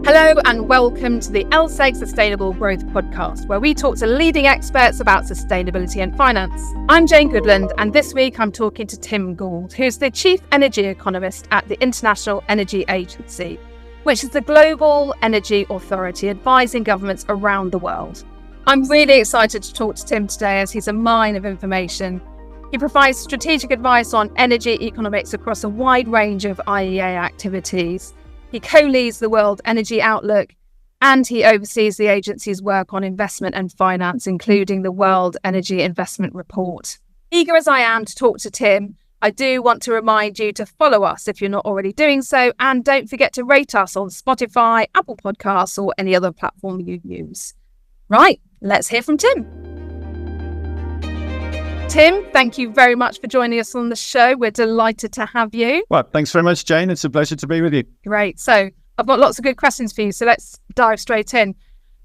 Hello and welcome to the LSEG Sustainable Growth podcast, where we talk to leading experts about sustainability and finance. I'm Jane Goodland, and this week I'm talking to Tim Gould, who's the Chief Energy Economist at the International Energy Agency, which is the global energy authority advising governments around the world. I'm really excited to talk to Tim today as he's a mine of information. He provides strategic advice on energy economics across a wide range of IEA activities. He co-leads the World Energy Outlook, and he oversees the agency's work on investment and finance, including the World Energy Investment Report. Eager as I am to talk to Tim, I do want to remind you to follow us if you're not already doing so, and don't forget to rate us on Spotify, Apple Podcasts, or any other platform you use. Right, let's hear from Tim. Tim, thank you very much for joining us on the show. We're delighted to have you. Well, thanks very much, Jane. It's a pleasure to be with you. Great. So I've got lots of good questions for you. So let's dive straight in.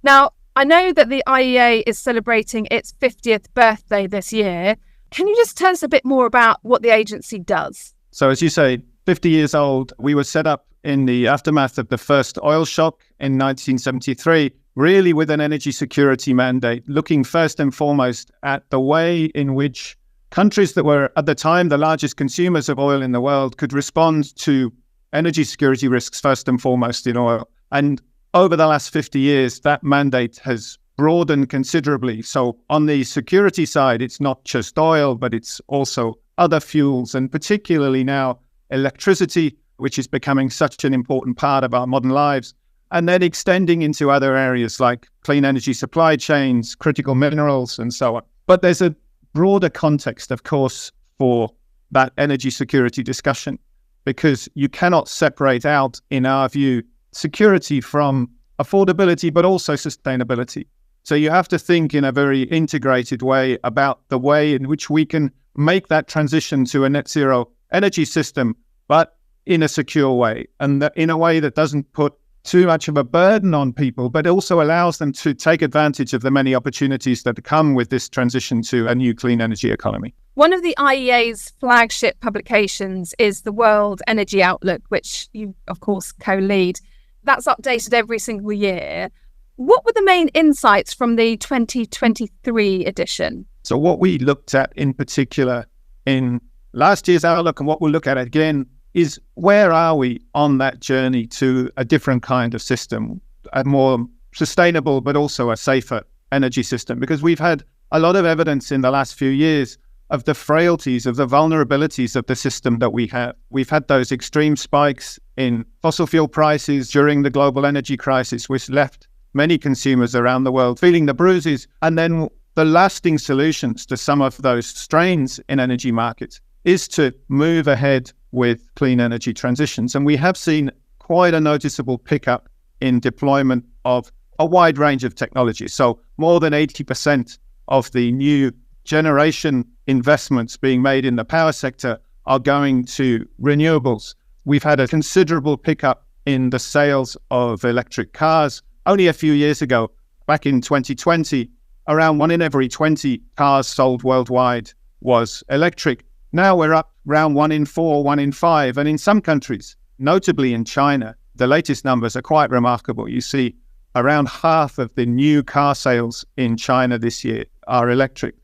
Now, I know that the IEA is celebrating its 50th birthday this year. Can you just tell us a bit more about what the agency does? So as you say, 50 years old, we were set up in the aftermath of the first oil shock in 1973, really with an energy security mandate, looking first and foremost at the way in which countries that were at the time the largest consumers of oil in the world could respond to energy security risks first and foremost in oil. And over the last 50 years, that mandate has broadened considerably. So on the security side, it's not just oil, but it's also other fuels, and particularly now electricity, which is becoming such an important part of our modern lives. And then extending into other areas like clean energy supply chains, critical minerals, and so on. But there's a broader context, of course, for that energy security discussion, because you cannot separate out, in our view, security from affordability, but also sustainability. So you have to think in a very integrated way about the way in which we can make that transition to a net zero energy system, but in a secure way, and in a way that doesn't put too much of a burden on people, but also allows them to take advantage of the many opportunities that come with this transition to a new clean energy economy. One of the IEA's flagship publications is the World Energy Outlook, which you, of course, co-lead. That's updated every single year. What were the main insights from the 2023 edition? So what we looked at in particular in last year's Outlook, and what we'll look at again, is where are we on that journey to a different kind of system, a more sustainable but also a safer energy system? Because we've had a lot of evidence in the last few years of the frailties, of the vulnerabilities of the system that we have. We've had those extreme spikes in fossil fuel prices during the global energy crisis, which left many consumers around the world feeling the bruises. And then the lasting solutions to some of those strains in energy markets is to move ahead with clean energy transitions. And we have seen quite a noticeable pickup in deployment of a wide range of technologies. So more than 80% of the new generation investments being made in the power sector are going to renewables. We've had a considerable pickup in the sales of electric cars. Only a few years ago, back in 2020, around 1 in every 20 cars sold worldwide was electric. Now we're up around 1 in 4, 1 in 5. And in some countries, notably in China, the latest numbers are quite remarkable. You see around half of the new car sales in China this year are electric.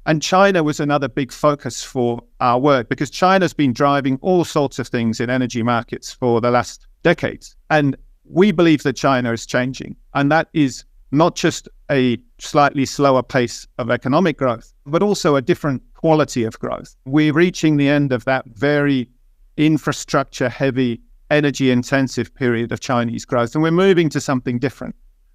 And China was another big focus for our work, because China's been driving all sorts of things in energy markets for the last decades. And we believe that China is changing. And that is not just a slightly slower pace of economic growth, but also a different quality of growth. We're reaching the end of that very infrastructure-heavy, energy-intensive period of Chinese growth, and we're moving to something different.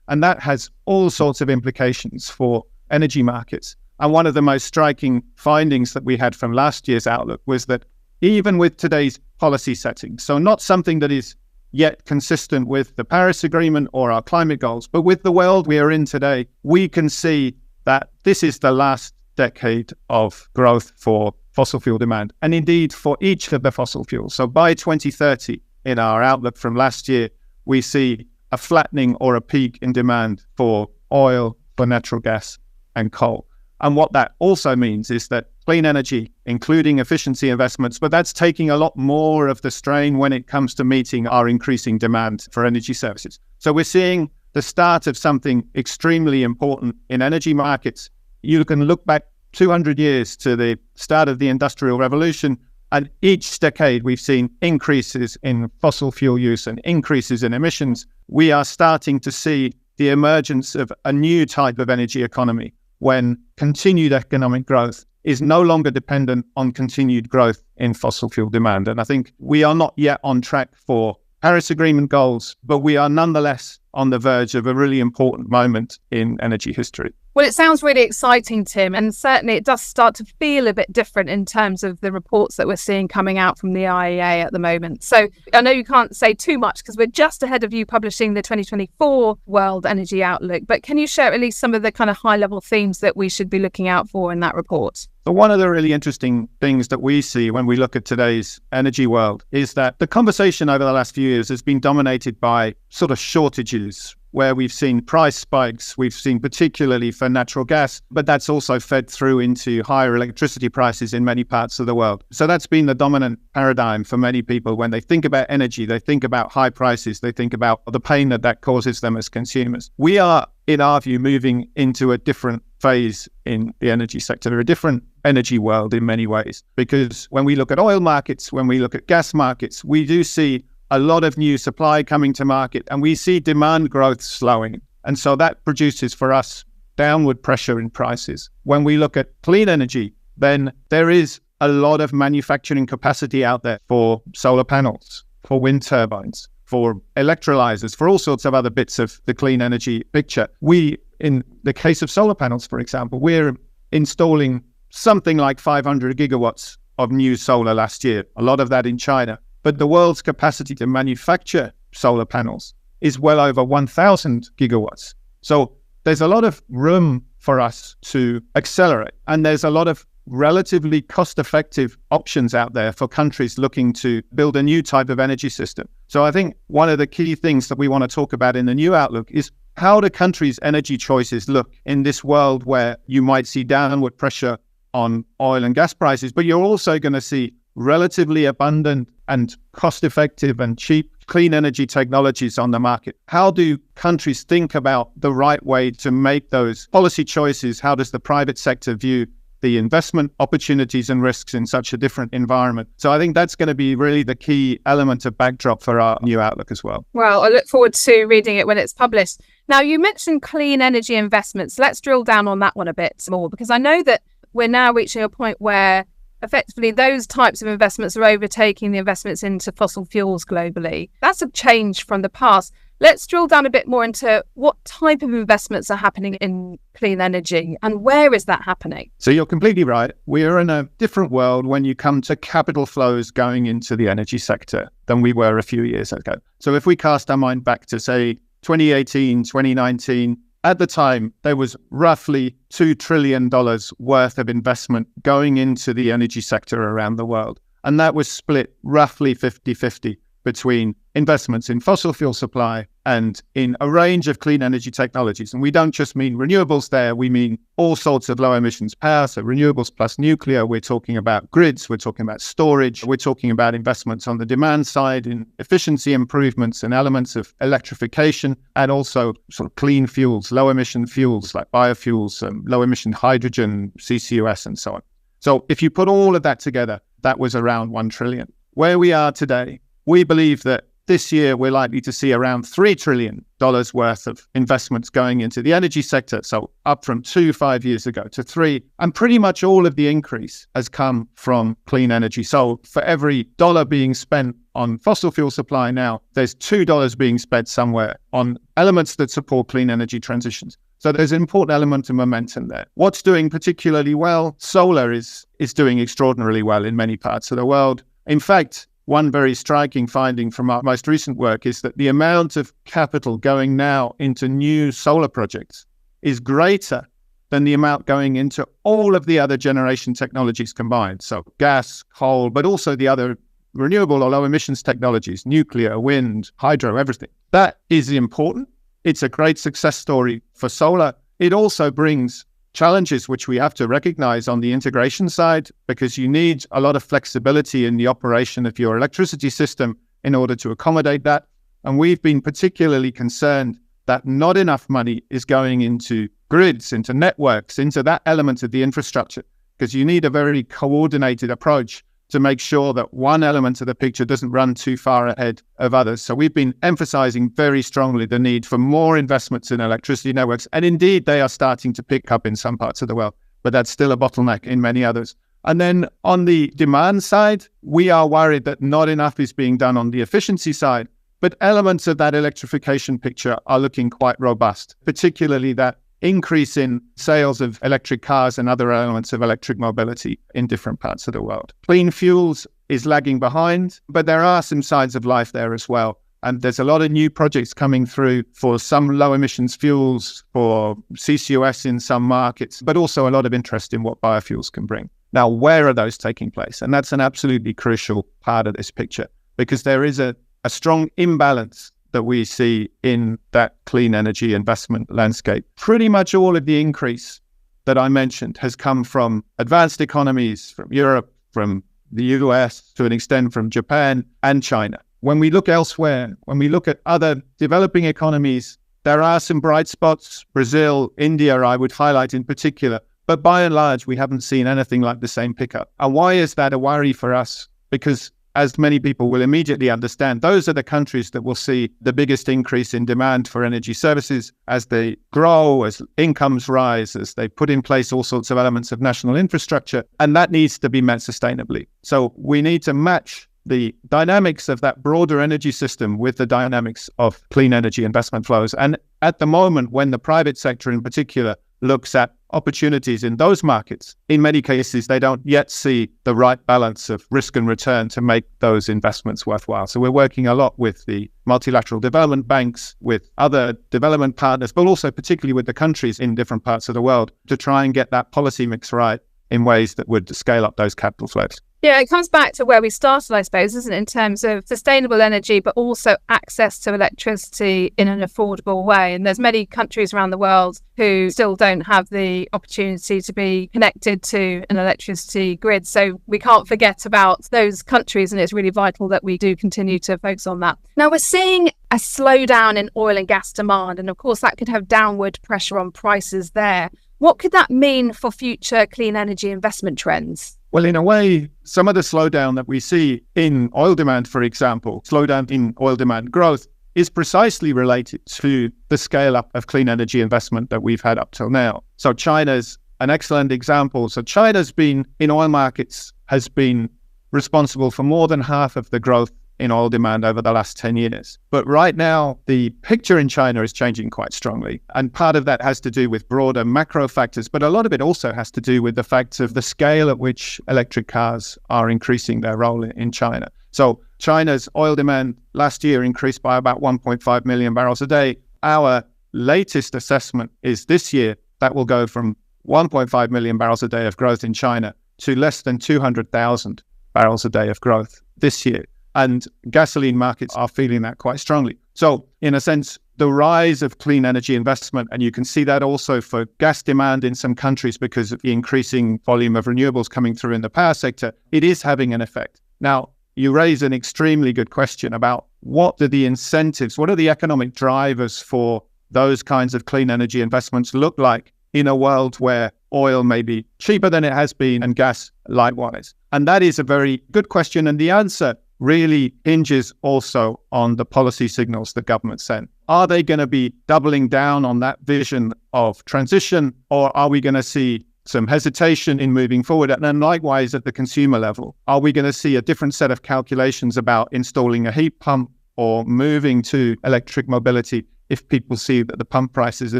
And that has all sorts of implications for energy markets. And one of the most striking findings that we had from last year's Outlook was that even with today's policy settings, so not something that is yet consistent with the Paris Agreement or our climate goals, but with the world we are in today, we can see that this is the last decade of growth for fossil fuel demand, and indeed for each of the fossil fuels. So by 2030, in our outlook from last year, we see a flattening or a peak in demand for oil, for natural gas and coal. And what that also means is that clean energy, including efficiency investments, but that's taking a lot more of the strain when it comes to meeting our increasing demand for energy services. So we're seeing the start of something extremely important in energy markets. You can look back 200 years to the start of the Industrial Revolution, and each decade we've seen increases in fossil fuel use and increases in emissions. We are starting to see the emergence of a new type of energy economy when continued economic growth is no longer dependent on continued growth in fossil fuel demand. And I think we are not yet on track for Paris Agreement goals, but we are nonetheless on the verge of a really important moment in energy history. Well, it sounds really exciting, Tim, and certainly it does start to feel a bit different in terms of the reports that we're seeing coming out from the IEA at the moment. So I know you can't say too much because we're just ahead of you publishing the 2024 World Energy Outlook, but can you share at least some of the kind of high-level themes that we should be looking out for in that report? So one of the really interesting things that we see when we look at today's energy world is that the conversation over the last few years has been dominated by sort of shortages, where we've seen price spikes, we've seen particularly for natural gas, but that's also fed through into higher electricity prices in many parts of the world. So that's been the dominant paradigm for many people. When they think about energy, they think about high prices, they think about the pain that causes them as consumers. We are, in our view, moving into a different phase in the energy sector, a different energy world in many ways, because when we look at oil markets, when we look at gas markets, we do see a lot of new supply coming to market, and we see demand growth slowing. And so that produces for us downward pressure in prices. When we look at clean energy, then there is a lot of manufacturing capacity out there for solar panels, for wind turbines, for electrolyzers, for all sorts of other bits of the clean energy picture. We, in the case of solar panels, for example, we're installing something like 500 gigawatts of new solar last year, a lot of that in China. But the world's capacity to manufacture solar panels is well over 1,000 gigawatts. So there's a lot of room for us to accelerate. And there's a lot of relatively cost-effective options out there for countries looking to build a new type of energy system. So I think one of the key things that we want to talk about in the new outlook is how do countries' energy choices look in this world where you might see downward pressure on oil and gas prices, but you're also going to see relatively abundant and cost-effective and cheap clean energy technologies on the market. How do countries think about the right way to make those policy choices? How does the private sector view the investment opportunities and risks in such a different environment? So I think that's going to be really the key element of backdrop for our new outlook as well. Well, I look forward to reading it when it's published. Now, you mentioned clean energy investments. Let's drill down on that one a bit more, because I know that we're now reaching a point where effectively those types of investments are overtaking the investments into fossil fuels globally. That's a change from the past. Let's drill down a bit more into what type of investments are happening in clean energy and where is that happening? So you're completely right. We are in a different world when you come to capital flows going into the energy sector than we were a few years ago. So if we cast our mind back to, say, 2018, 2019, at the time, there was roughly $2 trillion worth of investment going into the energy sector around the world. And that was split roughly 50-50 between investments in fossil fuel supply and in a range of clean energy technologies. And we don't just mean renewables there, we mean all sorts of low emissions power, so renewables plus nuclear. We're talking about grids, we're talking about storage, we're talking about investments on the demand side in efficiency improvements and elements of electrification, and also sort of clean fuels, low emission fuels like biofuels, low emission hydrogen, CCUS, and so on. So if you put all of that together, that was around 1 trillion. Where we are today, we believe that this year we're likely to see around $3 trillion worth of investments going into the energy sector. So up from 5 years ago to 3. And pretty much all of the increase has come from clean energy. So for every dollar being spent on fossil fuel supply now, there's $2 being spent somewhere on elements that support clean energy transitions. So there's an important element of momentum there. What's doing particularly well? Solar is doing extraordinarily well in many parts of the world. In fact, one very striking finding from our most recent work is that the amount of capital going now into new solar projects is greater than the amount going into all of the other generation technologies combined. So gas, coal, but also the other renewable or low emissions technologies, nuclear, wind, hydro, everything. That is important. It's a great success story for solar. It also brings challenges which we have to recognize on the integration side, because you need a lot of flexibility in the operation of your electricity system in order to accommodate that. And we've been particularly concerned that not enough money is going into grids, into networks, into that element of the infrastructure, because you need a very coordinated approach to make sure that one element of the picture doesn't run too far ahead of others. So we've been emphasizing very strongly the need for more investments in electricity networks. And indeed, they are starting to pick up in some parts of the world, but that's still a bottleneck in many others. And then on the demand side, we are worried that not enough is being done on the efficiency side, but elements of that electrification picture are looking quite robust, particularly that increase in sales of electric cars and other elements of electric mobility in different parts of the world. Clean fuels is lagging behind, but there are some signs of life there as well. And there's a lot of new projects coming through for some low emissions fuels, for CCUS in some markets, but also a lot of interest in what biofuels can bring. Now, where are those taking place? And that's an absolutely crucial part of this picture, because there is a strong imbalance that we see in that clean energy investment landscape. Pretty much all of the increase that I mentioned has come from advanced economies, from Europe, from the US, to an extent from Japan and China. When we look elsewhere, when we look at other developing economies, there are some bright spots. Brazil, India, I would highlight in particular. But by and large, we haven't seen anything like the same pickup. And why is that a worry for us? Because as many people will immediately understand, those are the countries that will see the biggest increase in demand for energy services as they grow, as incomes rise, as they put in place all sorts of elements of national infrastructure. And that needs to be met sustainably. So we need to match the dynamics of that broader energy system with the dynamics of clean energy investment flows. And at the moment, when the private sector in particular looks at opportunities in those markets, in many cases, they don't yet see the right balance of risk and return to make those investments worthwhile. So we're working a lot with the multilateral development banks, with other development partners, but also particularly with the countries in different parts of the world to try and get that policy mix right in ways that would scale up those capital flows. Yeah, it comes back to where we started, I suppose, isn't it, in terms of sustainable energy, but also access to electricity in an affordable way. And there's many countries around the world who still don't have the opportunity to be connected to an electricity grid. So we can't forget about those countries, and it's really vital that we do continue to focus on that. Now, we're seeing a slowdown in oil and gas demand, and of course that could have downward pressure on prices there. What could that mean for future clean energy investment trends? Well, in a way, some of the slowdown that we see in oil demand, for example, slowdown in oil demand growth, is precisely related to the scale up of clean energy investment that we've had up till now. So China's an excellent example. So China's been in oil markets, has been responsible for more than half of the growth in oil demand over the last 10 years. But right now, the picture in China is changing quite strongly. And part of that has to do with broader macro factors, but a lot of it also has to do with the fact of the scale at which electric cars are increasing their role in China. So China's oil demand last year increased by about 1.5 million barrels a day. Our latest assessment is this year that will go from 1.5 million barrels a day of growth in China to less than 200,000 barrels a day of growth this year. And gasoline markets are feeling that quite strongly. So in a sense, the rise of clean energy investment, and you can see that also for gas demand in some countries because of the increasing volume of renewables coming through in the power sector, it is having an effect. Now, you raise an extremely good question about what are the incentives, what are the economic drivers for those kinds of clean energy investments look like in a world where oil may be cheaper than it has been and gas likewise? And that is a very good question. And the answer really hinges also on the policy signals that governments send. Are they going to be doubling down on that vision of transition, or are we going to see some hesitation in moving forward? And then likewise at the consumer level, are we going to see a different set of calculations about installing a heat pump or moving to electric mobility if people see that the pump prices are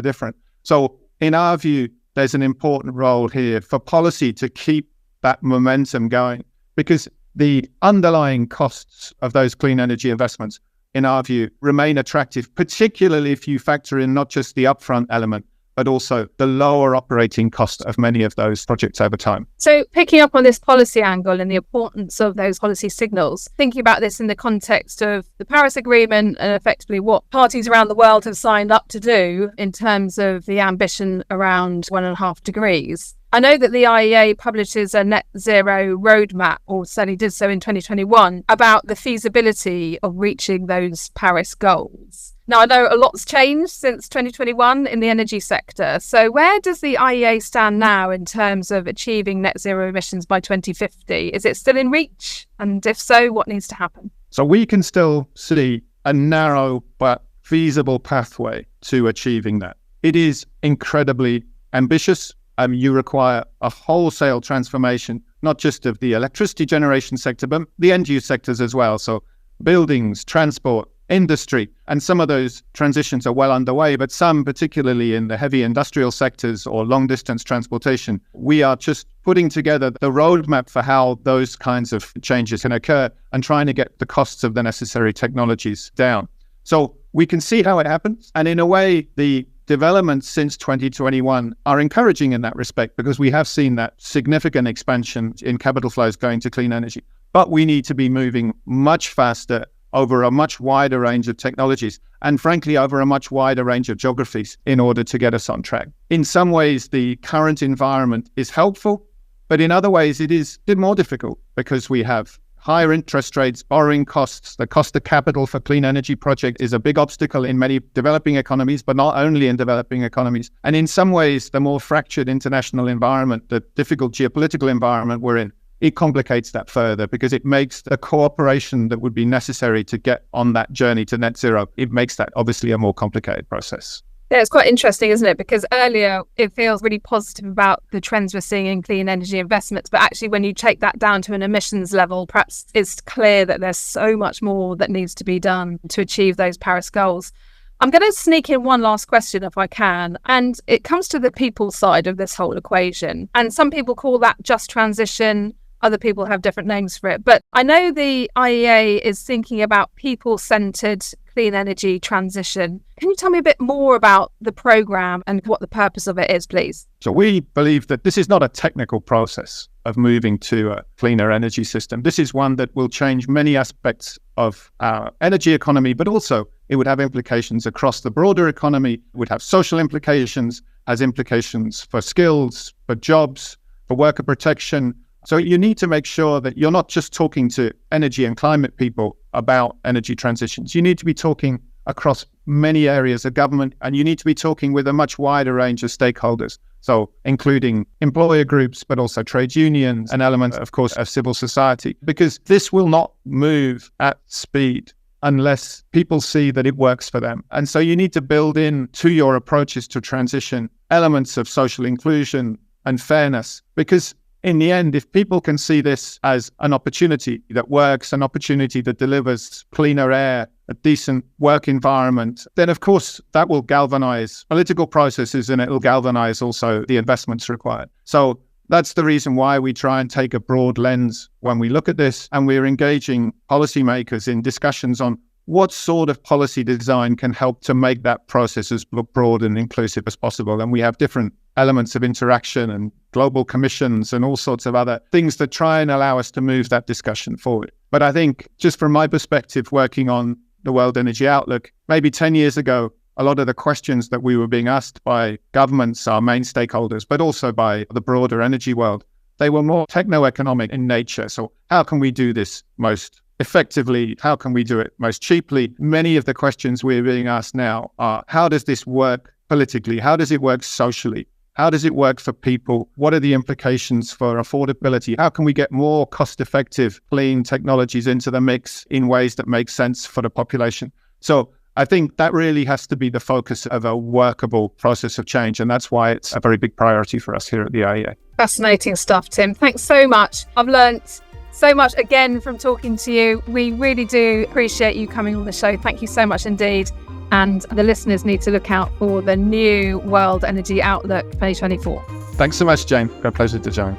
different? So in our view, there's an important role here for policy to keep that momentum going, because the underlying costs of those clean energy investments, in our view, remain attractive, particularly if you factor in not just the upfront element, but also the lower operating cost of many of those projects over time. So picking up on this policy angle and the importance of those policy signals, thinking about this in the context of the Paris Agreement and effectively what parties around the world have signed up to do in terms of the ambition around 1.5 degrees. I know that the IEA publishes a net zero roadmap, or certainly did so in 2021, about the feasibility of reaching those Paris goals. Now, I know a lot's changed since 2021 in the energy sector. So where does the IEA stand now in terms of achieving net zero emissions by 2050? Is it still in reach? And if so, what needs to happen? So we can still see a narrow but feasible pathway to achieving that. It is incredibly ambitious. You require a wholesale transformation, not just of the electricity generation sector, but the end use sectors as well. So buildings, transport, industry, and some of those transitions are well underway, but some, particularly in the heavy industrial sectors or long distance transportation, we are just putting together the roadmap for how those kinds of changes can occur and trying to get the costs of the necessary technologies down. So we can see how it happens. And in a way, the developments since 2021 are encouraging in that respect, because we have seen that significant expansion in capital flows going to clean energy. But we need to be moving much faster over a much wider range of technologies, and frankly, over a much wider range of geographies in order to get us on track. In some ways, the current environment is helpful, but in other ways, it is a bit more difficult because we have higher interest rates, borrowing costs. The cost of capital for clean energy projects is a big obstacle in many developing economies, but not only in developing economies. And in some ways, the more fractured international environment, the difficult geopolitical environment we're in, it complicates that further because it makes the cooperation that would be necessary to get on that journey to net zero, it makes that obviously a more complicated process. Yeah, it's quite interesting, isn't it? Because earlier it feels really positive about the trends we're seeing in clean energy investments. But actually, when you take that down to an emissions level, perhaps it's clear that there's so much more that needs to be done to achieve those Paris goals. I'm going to sneak in one last question if I can. And it comes to the people side of this whole equation. And some people call that just transition. Other people have different names for it. But I know the IEA is thinking about people-centred clean energy transition. Can you tell me a bit more about the programme and what the purpose of it is, please? So we believe that this is not a technical process of moving to a cleaner energy system. This is one that will change many aspects of our energy economy, but also it would have implications across the broader economy. It would have social implications, has implications for skills, for jobs, for worker protection. So you need to make sure that you're not just talking to energy and climate people about energy transitions. You need to be talking across many areas of government, and you need to be talking with a much wider range of stakeholders. So including employer groups, but also trade unions and elements, of course, of civil society, because this will not move at speed unless people see that it works for them. And so you need to build in to your approaches to transition elements of social inclusion and fairness, because in the end, if people can see this as an opportunity that works, an opportunity that delivers cleaner air, a decent work environment, then of course that will galvanize political processes and it will galvanize also the investments required. So that's the reason why we try and take a broad lens when we look at this, and we're engaging policymakers in discussions on what sort of policy design can help to make that process as broad and inclusive as possible. And we have different elements of interaction and global commissions and all sorts of other things that try and allow us to move that discussion forward. But I think just from my perspective, working on the World Energy Outlook, maybe 10 years ago, a lot of the questions that we were being asked by governments, our main stakeholders, but also by the broader energy world, they were more techno-economic in nature. So how can we do this most effectively? How can we do it most cheaply? Many of the questions we're being asked now are, how does this work politically? How does it work socially? How does it work for people? What are the implications for affordability? How can we get more cost-effective, clean technologies into the mix in ways that make sense for the population? So I think that really has to be the focus of a workable process of change. And that's why it's a very big priority for us here at the IEA. Fascinating stuff, Tim. Thanks so much. I've learnt so much again from talking to you. We really do appreciate you coming on the show. Thank you so much indeed. And the listeners need to look out for the new World Energy Outlook 2024. Thanks so much, Jane. A pleasure to join.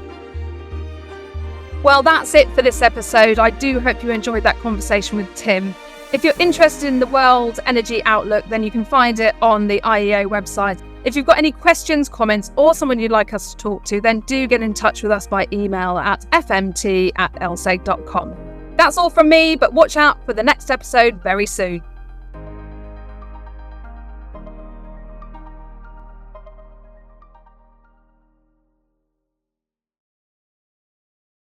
Well, that's it for this episode. I do hope you enjoyed that conversation with Tim. If you're interested in the World Energy Outlook, then you can find it on the IEA website. If you've got any questions, comments, or someone you'd like us to talk to, then do get in touch with us by email at fmt@lseg.com. That's all from me, but watch out for the next episode very soon.